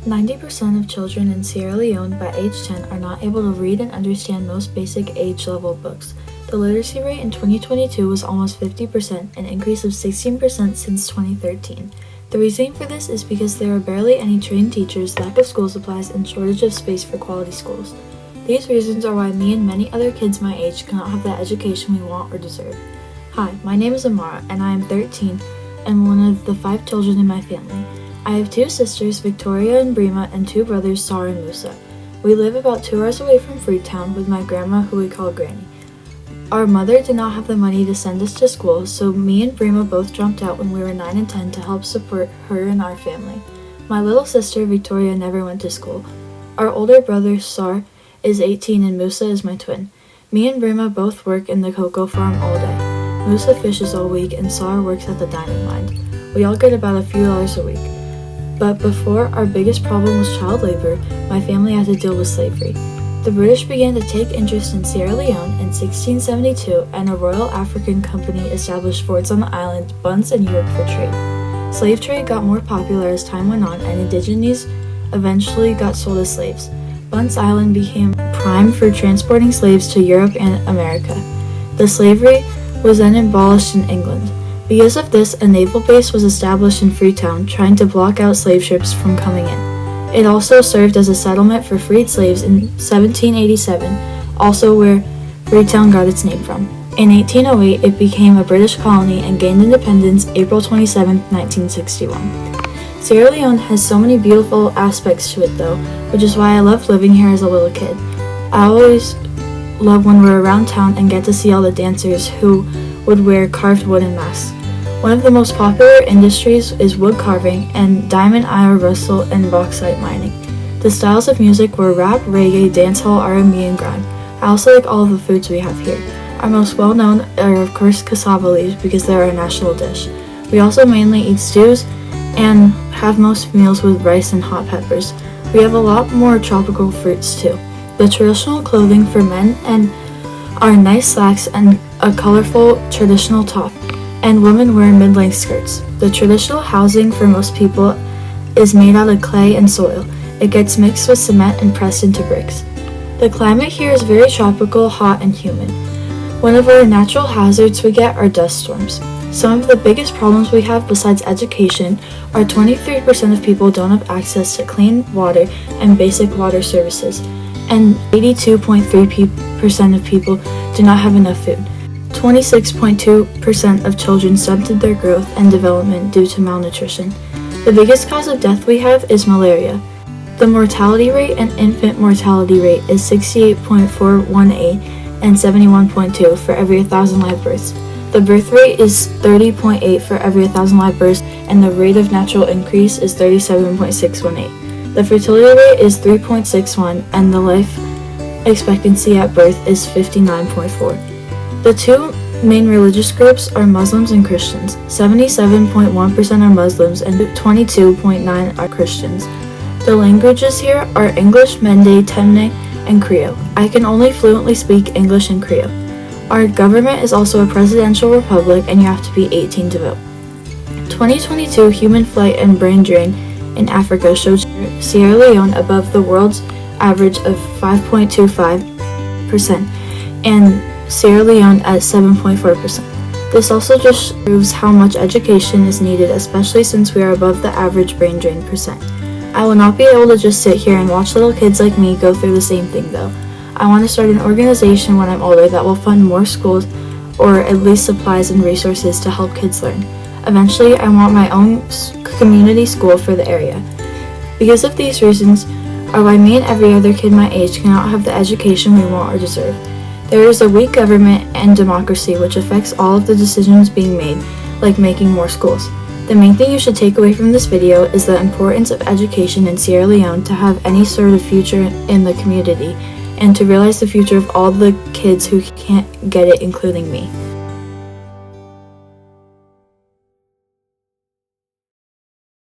90% of children in Sierra Leone by age 10 are not able to read and understand most basic age-level books. The literacy rate in 2022 was almost 50%, an increase of 16% since 2013. The reason for this is because there are barely any trained teachers, lack of school supplies, and shortage of space for quality schools. These reasons are why me and many other kids my age cannot have the education we want or deserve. Hi, my name is Amara, and I am 13 and one of the 5 children in my family. I have 2 sisters, Victoria and Brima, and 2 brothers, Sar and Musa. We live about 2 hours away from Freetown with my grandma, who we call Granny. Our mother did not have the money to send us to school, so me and Brima both dropped out when we were 9 and 10 to help support her and our family. My little sister, Victoria, never went to school. Our older brother, Sar, is 18 and Musa is my twin. Me and Brima both work in the cocoa farm all day. Musa fishes all week and Sar works at the diamond mine. We all get about a few dollars a week. But before our biggest problem was child labor, my family had to deal with slavery. The British began to take interest in Sierra Leone in 1672, and a Royal African Company established forts on the island, Bunce and York, for trade. Slave trade got more popular as time went on, and indigenes eventually got sold as slaves. Bunce Island became prime for transporting slaves to Europe and America. The slavery was then abolished in England. Because of this, a naval base was established in Freetown, trying to block out slave ships from coming in. It also served as a settlement for freed slaves in 1787, also where Freetown got its name from. In 1808, it became a British colony and gained independence April 27, 1961. Sierra Leone has so many beautiful aspects to it though, which is why I loved living here as a little kid. I always love when we're around town and get to see all the dancers who would wear carved wooden masks. One of the most popular industries is wood carving and diamond ore rustle and bauxite mining. The styles of music were rap, reggae, dancehall, R&B, and grime. I also like all of the foods we have here. Our most well-known are of course cassava leaves because they're our national dish. We also mainly eat stews and have most meals with rice and hot peppers. We have a lot more tropical fruits too. The traditional clothing for men are nice slacks and a colorful traditional top, and women wear mid-length skirts. The traditional housing for most people is made out of clay and soil. It gets mixed with cement and pressed into bricks. The climate here is very tropical, hot, and humid. One of our natural hazards we get are dust storms. Some of the biggest problems we have besides education are 23% of people don't have access to clean water and basic water services, and 82.3% of people do not have enough food. 26.2% of children stunted their growth and development due to malnutrition. The biggest cause of death we have is malaria. The mortality rate and infant mortality rate is 68.418 and 71.2 for every 1,000 live births. The birth rate is 30.8 for every 1,000 live births, and the rate of natural increase is 37.618. The fertility rate is 3.61, and the life expectancy at birth is 59.4. The 2 main religious groups are Muslims and Christians. 77.1% are Muslims and 22.9% are Christians. The languages here are English, Mende, Temne, and Creole. I can only fluently speak English and Creole. Our government is also a presidential republic, and you have to be 18 to vote. 2022 human flight and brain drain in Africa showed Sierra Leone above the world's average of 5.25% and Sierra Leone at 7.4%. This also just proves how much education is needed, especially since we are above the average brain drain percent. I will not be able to just sit here and watch little kids like me go through the same thing though. I want to start an organization when I'm older that will fund more schools or at least supplies and resources to help kids learn. Eventually, I want my own community school for the area. Because of these reasons are why me and every other kid my age cannot have the education we want or deserve. There is a weak government and democracy which affects all of the decisions being made, like making more schools. The main thing you should take away from this video is the importance of education in Sierra Leone to have any sort of future in the community, and to realize the future of all the kids who can't get it, including me.